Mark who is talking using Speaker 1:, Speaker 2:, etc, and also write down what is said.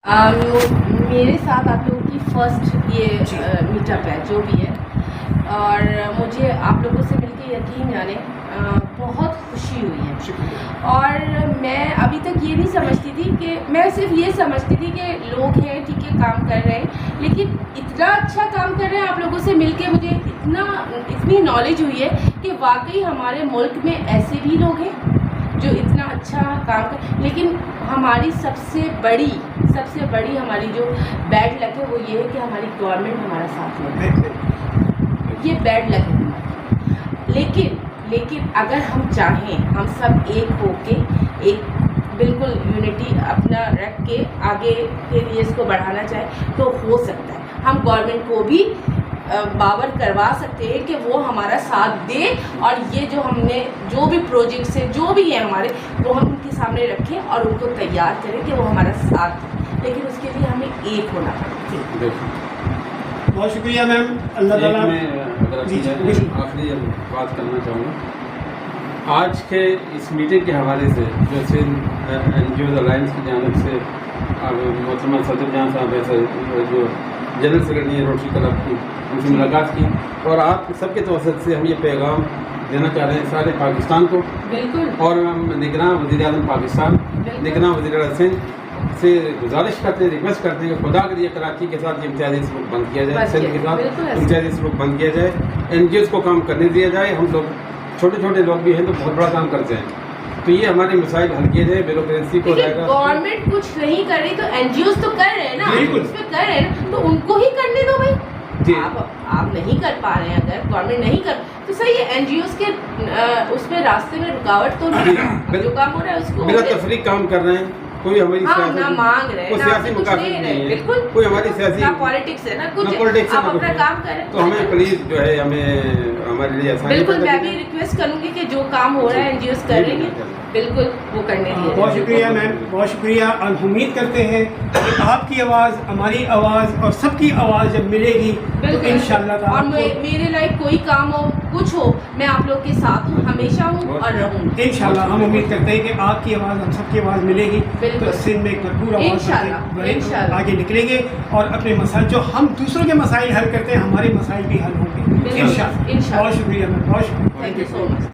Speaker 1: میرے ساتھ آپ لوگوں کی فرسٹ یہ میٹ اپ ہے جو بھی ہے، اور مجھے آپ لوگوں سے مل کے یقین جانے بہت خوشی ہوئی ہے۔ اور میں ابھی تک یہ نہیں سمجھتی تھی کہ میں صرف یہ سمجھتی تھی کہ لوگ ہیں ٹھیک ہے کام کر رہے ہیں، لیکن اتنا اچھا کام کر رہے ہیں۔ آپ لوگوں سے مل کے مجھے اتنی نالج ہوئی ہے کہ واقعی ہمارے ملک میں ایسے بھی لوگ ہیں جو اتنا اچھا کام کر، لیکن ہماری سب سے بڑی ہماری جو بیڈ لک ہے وہ یہ ہے کہ ہماری گورنمنٹ ہمارا ساتھ نہیں ہے، یہ بیڈ لک ہے۔ لیکن اگر ہم چاہیں، ہم سب ایک ہو کے ایک بالکل یونٹی اپنا رکھ کے آگے کے لیے اس کو بڑھانا چاہیں تو ہو سکتا ہے۔ ہم گورنمنٹ کو بھی باور کروا سکتے ہیں کہ وہ ہمارا ساتھ دے، اور یہ جو ہم نے جو بھی پروجیکٹس ہیں جو بھی ہیں ہمارے، وہ ہم ان کے سامنے رکھیں اور ان کو تیار کریں کہ وہ ہمارا ساتھ دیں، لیکن اس کے لیے ہمیں ایک ہونا پڑے۔
Speaker 2: بہت شکریہ میم، اللہ تعالیٰ۔
Speaker 3: میں آخری بات کرنا چاہوں گا آج کے اس میٹنگ کے حوالے سے جو Sindh N G Os alliance کی جانب سے محترمہ صدر جہاں صاحب ایسے جو جنرل سیکرٹری ہیں روٹری کلب کی، ان سے ملاقات کی، اور آپ سب کے توسط سے ہم یہ پیغام دینا چاہ رہے ہیں سارے پاکستان کو،
Speaker 1: بالکل،
Speaker 3: اور ہم نگراں وزیر اعظم پاکستان، نگراں وزیر اعظم سندھ سے گزارش کرتے ہیں، ریکویسٹ کرتے ہیں کہ خدا کے لیے کراچی کے ساتھ یہ امتیازی سلوک بند کیا جائے، سندھ کے ساتھ امتیازی سلوک بند کیا جائے، این جی اوز کو کام کرنے دیا جائے۔ ہم لوگ چھوٹے لوگ بھی ہیں تو بہت بڑا کام کرتے ہیں، تو یہ ہمارے مسائل حل کیے جائیں، بیوروکریسی کو جائے گا۔
Speaker 1: گورنمنٹ کچھ نہیں کر رہی تو این جی اوز تو کر رہے ہیں نا، اس پہ کر رہے ہیں تو ان کو ہی کرنے دو بھائی۔ آپ نہیں کر پا رہے ہیں، اگر گورنمنٹ نہیں کر تو صحیح ہے، این جی اوز کے اس میں راستے میں رکاوٹ تو نہیں، جو کام ہو رہا ہے اس کو
Speaker 3: بلا تفریق کام کر رہے ہیں، کوئی ہماری
Speaker 1: سیاسی
Speaker 3: مقابلہ نہیں ہے،
Speaker 1: بالکل
Speaker 3: کوئی ہماری سیاسی
Speaker 1: پالیٹکس ہے نا، کچھ آپ اپنا کام کریں
Speaker 3: تو ہمیں پلیز جو ہے ہمیں ہمارے لیے آسانی
Speaker 1: بالکل۔ میں بھی ریکویسٹ کروں گی کہ جو کام ہو رہا ہے این جی اوز کر رہی ہیں، بالکل وہ کرنے دیے۔
Speaker 2: بہت شکریہ میم، بہت شکریہ۔ ہم امید کرتے ہیں کہ آپ کی آواز، ہماری آواز اور سب کی آواز جب ملے گی تو انشاءاللہ تعالیٰ، اور
Speaker 1: میرے لائق کوئی کام ہو کچھ ہو، میں آپ لوگ کے ساتھ ہوں، ہمیشہ ہوں اور رہوں گی
Speaker 2: انشاءاللہ۔ ہم امید کرتے ہیں کہ آپ کی آواز، ہم سب کی آواز ملے گی تو سندھ میں ایک بھرپور آواز آگے نکلیں گے، اور اپنے مسائل جو ہم دوسروں کے مسائل حل کرتے ہیں، ہمارے مسائل بھی حل ہوں گے انشاءاللہ۔ بہت شکریہ میم، بہت شکریہ۔
Speaker 1: Thank you so much.